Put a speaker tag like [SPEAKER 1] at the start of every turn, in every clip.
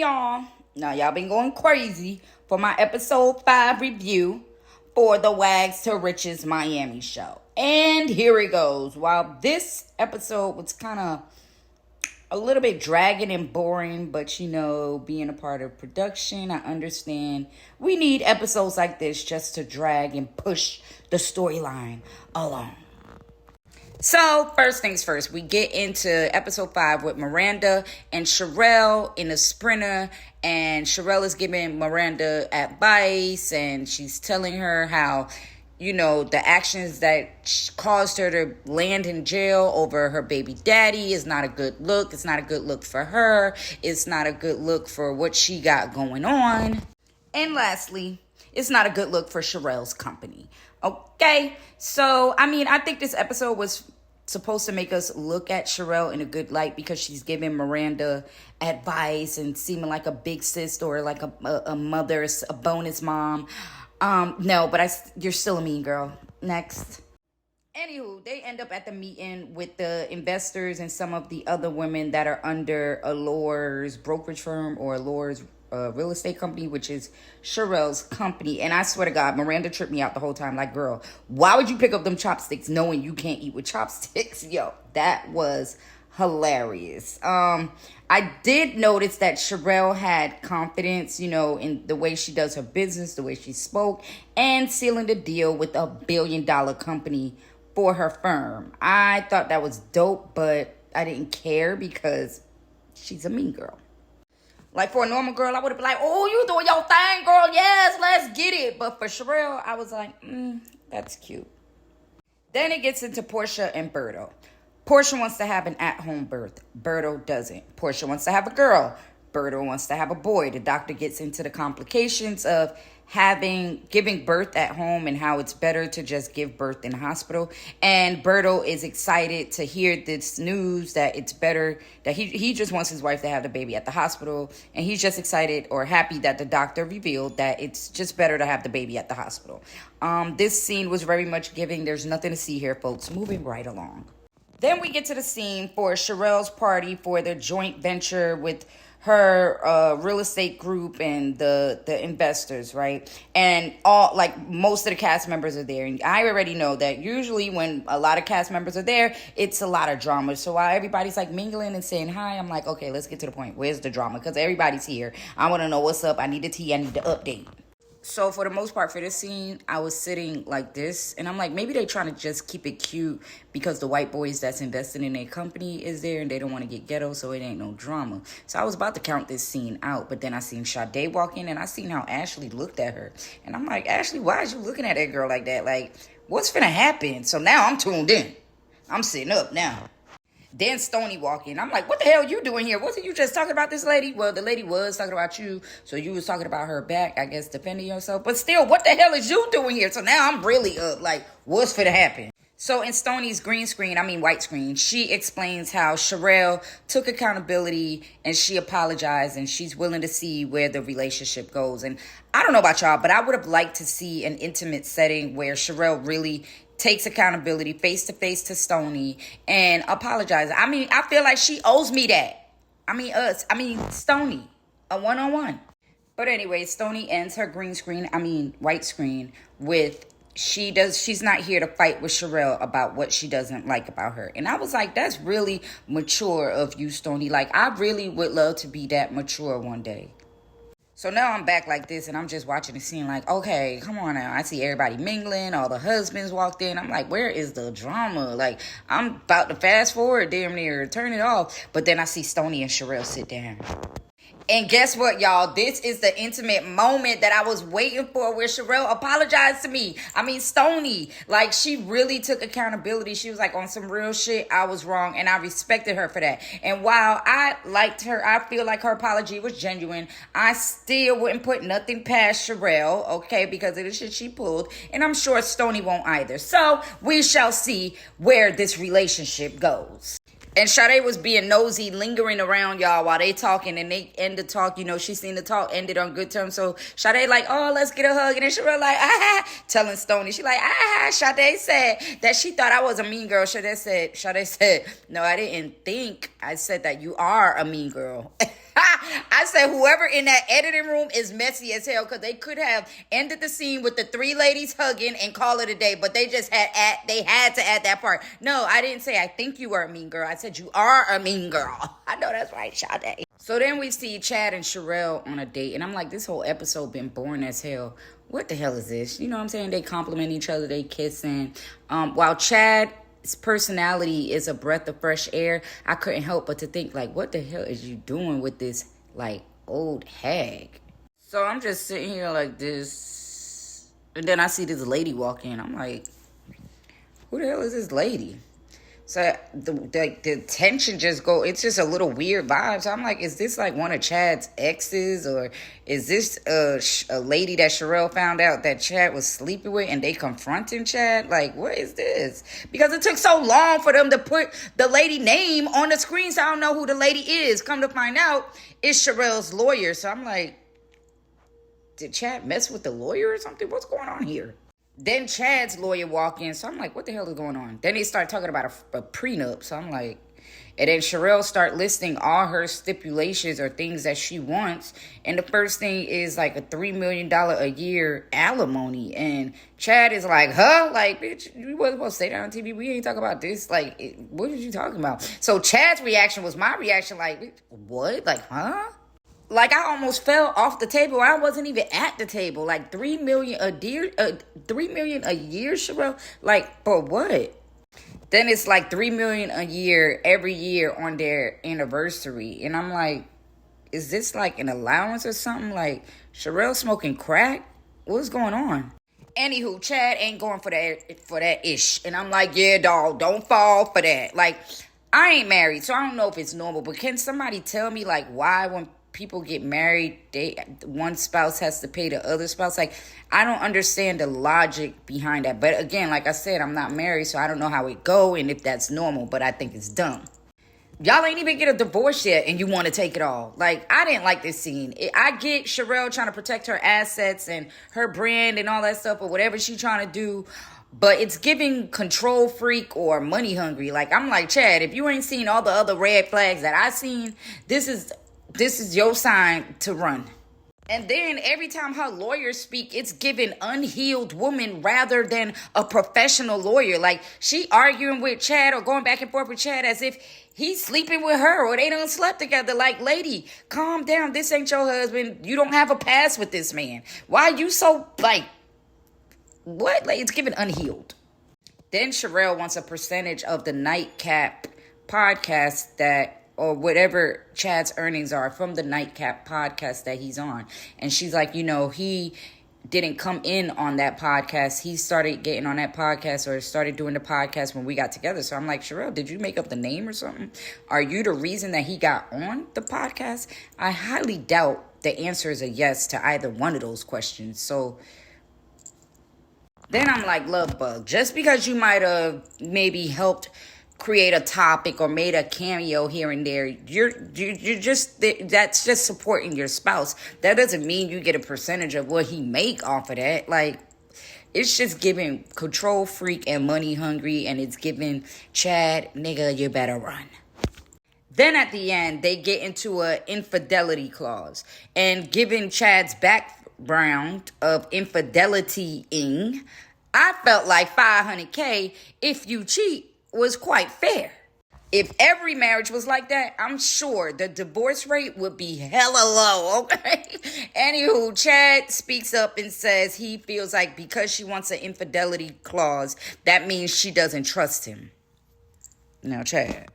[SPEAKER 1] y'all. Now, y'all been going crazy for my episode 5 review for the Wags to Riches Miami show. And here it goes. While this episode was kind of a little bit dragging and boring, but being a part of production, I understand we need episodes like this just to drag and push the storyline along. So, first things first, we get into episode 5 with Miranda and Charelle in a Sprinter, and Charelle is giving Miranda advice, and she's telling her how, the actions that caused her to land in jail over her baby daddy is not a good look. It's not a good look for her. It's not a good look for what she got going on. And lastly, it's not a good look for Charelle's company. Okay, so, I think this episode was supposed to make us look at Charelle in a good light because she's giving Miranda advice and seeming like a big sis or like a mother, a bonus mom. No, but you're still a mean girl. Next. Anywho, they end up at the meeting with the investors and some of the other women that are under Allure's brokerage firm or Allure's real estate company, which is Charelle's company. And I swear to God, Miranda tripped me out the whole time. Like, girl, why would you pick up them chopsticks knowing you can't eat with chopsticks? Yo, that was hilarious. I did notice that Charelle had confidence, in the way she does her business, the way she spoke, and sealing the deal with $1 billion company for her firm. I thought that was dope, but I didn't care because she's a mean girl. Like, for a normal girl, I would have been like, oh, you doing your thing, girl. Yes, let's get it. But for Charelle, I was like, that's cute. Then it gets into Porsha and Berto. Porsha wants to have an at-home birth. Berto doesn't. Porsha wants to have a girl. Berto wants to have a boy. The doctor gets into the complications of giving birth at home and how it's better to just give birth in the hospital. And Berto is excited to hear this news that it's better, that he just wants his wife to have the baby at the hospital. And he's just excited or happy that the doctor revealed that it's just better to have the baby at the hospital. This scene was very much giving, there's nothing to see here, folks. Moving right along. Then we get to the scene for Charelle's party for the joint venture with her real estate group and the investors, right? And most of the cast members are there. And I already know that usually when a lot of cast members are there, it's a lot of drama. So while everybody's like mingling and saying hi, I'm like, okay, let's get to the point. Where's the drama? Because everybody's here. I want to know what's up. I need the tea. I need the update. So for the most part for this scene, I was sitting like this. And I'm like, maybe they're trying to just keep it cute because the white boys that's invested in their company is there and they don't want to get ghetto, so it ain't no drama. So I was about to count this scene out. But then I seen Sade walk in and I seen how Ashley looked at her. And I'm like, Ashley, why is you looking at that girl like that? Like, what's finna happen? So now I'm tuned in. I'm sitting up now. Then Stoney walk in. I'm like, what the hell you doing here? Wasn't you just talking about this lady? Well, the lady was talking about you. So you was talking about her back, I guess, defending yourself. But still, what the hell is you doing here? So now I'm really up. Like, what's finna happen? So in Stoney's white screen, she explains how Charelle took accountability and she apologized and she's willing to see where the relationship goes. And I don't know about y'all, but I would have liked to see an intimate setting where Charelle really takes accountability face to face to Stoney and apologizes. I feel like she owes me that. Stoney, a one-on-one. But anyway, Stoney ends her white screen with she's not here to fight with Charelle about what she doesn't like about her. And I was like, that's really mature of you, Stoney. Like, I really would love to be that mature one day. So now I'm back like this and I'm just watching the scene like, okay, come on now. I see everybody mingling. All the husbands walked in. I'm like, where is the drama? Like, I'm about to fast forward damn near, turn it off. But then I see Stoney and Charelle sit down. And guess what, y'all? This is the intimate moment that I was waiting for where Charelle apologized to me. Stoney, like, she really took accountability. She was like, on some real shit, I was wrong, and I respected her for that. And while I liked her, I feel like her apology was genuine. I still wouldn't put nothing past Charelle, okay, because of the shit she pulled. And I'm sure Stoney won't either. So we shall see where this relationship goes. And Sade was being nosy, lingering around y'all while they talking, and they end the talk. She seen the talk ended on good terms. So Sade like, oh, let's get a hug. And then Charelle like, telling Stoney. She like, Sade said that she thought I was a mean girl. Sade said, no, I didn't think. I said that you are a mean girl. I said whoever in that editing room is messy as hell, because they could have ended the scene with the three ladies hugging and call it a day, but they just had to add that part. No, I didn't say I think you are a mean girl. I said you are a mean girl. I know that's right, Sade. So then we see Chad and Charelle on a date, and I'm like, this whole episode been boring as hell. What the hell is this? You know what I'm saying? They compliment each other, they kissing. While Chad's personality is a breath of fresh air, I couldn't help but to think, like, what the hell is you doing with this, like, old hag? So I'm just sitting here like this, and then I see this lady walk in. I'm like, who the hell is this lady? So the tension it's just a little weird vibe. So I'm like, is this like one of Chad's exes, or is this a lady that Charelle found out that Chad was sleeping with and they confronting Chad? Like, what is this? Because it took so long for them to put the lady name on the screen, so I don't know who the lady is. Come to find out, it's Charelle's lawyer. So I'm like, did Chad mess with the lawyer or something? What's going on here? Then Chad's lawyer walk in, so I'm like, what the hell is going on? Then they start talking about a prenup, so I'm like, and then Charelle start listing all her stipulations or things that she wants, and the first thing is like a $3 million a year alimony, and Chad is like, huh? Like, bitch, you wasn't supposed to say that on TV. We ain't talking about this. Like, what are you talking about? So Chad's reaction was my reaction, like, what? Like, huh? Like, I almost fell off the table. I wasn't even at the table. Like, $3 million a year, Charelle? Like, for what? Then it's like $3 million a year every year on their anniversary. And I'm like, is this like an allowance or something? Like, Charelle smoking crack? What's going on? Anywho, Chad ain't going for that ish. And I'm like, yeah, dog, don't fall for that. Like, I ain't married, so I don't know if it's normal. But can somebody tell me, like, why when people get married, one spouse has to pay the other spouse? Like, I don't understand the logic behind that. But again, like I said, I'm not married, so I don't know how it go and if that's normal, but I think it's dumb. Y'all ain't even get a divorce yet and you want to take it all. Like, I didn't like this scene. I get Charelle trying to protect her assets and her brand and all that stuff, or whatever she's trying to do, but it's giving control freak or money hungry. Like, I'm like, Chad, if you ain't seen all the other red flags that I seen, this is your sign to run. And then every time her lawyers speak, it's giving unhealed woman rather than a professional lawyer. Like, she arguing with Chad or going back and forth with Chad as if he's sleeping with her or they done slept together. Like, lady, calm down. This ain't your husband. You don't have a past with this man. Why are you so, like, what? Like, it's giving unhealed. Then Charelle wants a percentage of the Nightcap podcast or whatever Chad's earnings are from the Nightcap podcast that he's on. And she's like, he didn't come in on that podcast. He started getting on that podcast or started doing the podcast when we got together. So I'm like, Charelle, did you make up the name or something? Are you the reason that he got on the podcast? I highly doubt the answer is a yes to either one of those questions. So then I'm like, love bug. Just because you might have maybe helped create a topic or made a cameo here and there, you're just, that's just supporting your spouse. That doesn't mean you get a percentage of what he make off of that. Like, it's just giving control freak and money hungry, and it's giving Chad, nigga, you better run. Then at the end, they get into an infidelity clause, and given Chad's background of infidelity-ing, I felt like $500K if you cheat was quite fair. If every marriage was like that, I'm sure the divorce rate would be hella low, okay? Anywho, Chad speaks up and says he feels like because she wants an infidelity clause, that means she doesn't trust him. Now, Chad.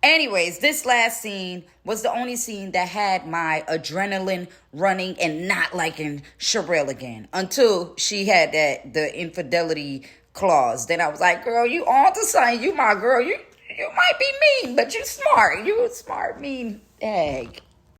[SPEAKER 1] Anyways, this last scene was the only scene that had my adrenaline running and not liking Charelle again until she had the infidelity clause. Then I was like, girl, you on to something. You my girl. You might be mean, but you smart. You a smart, mean egg.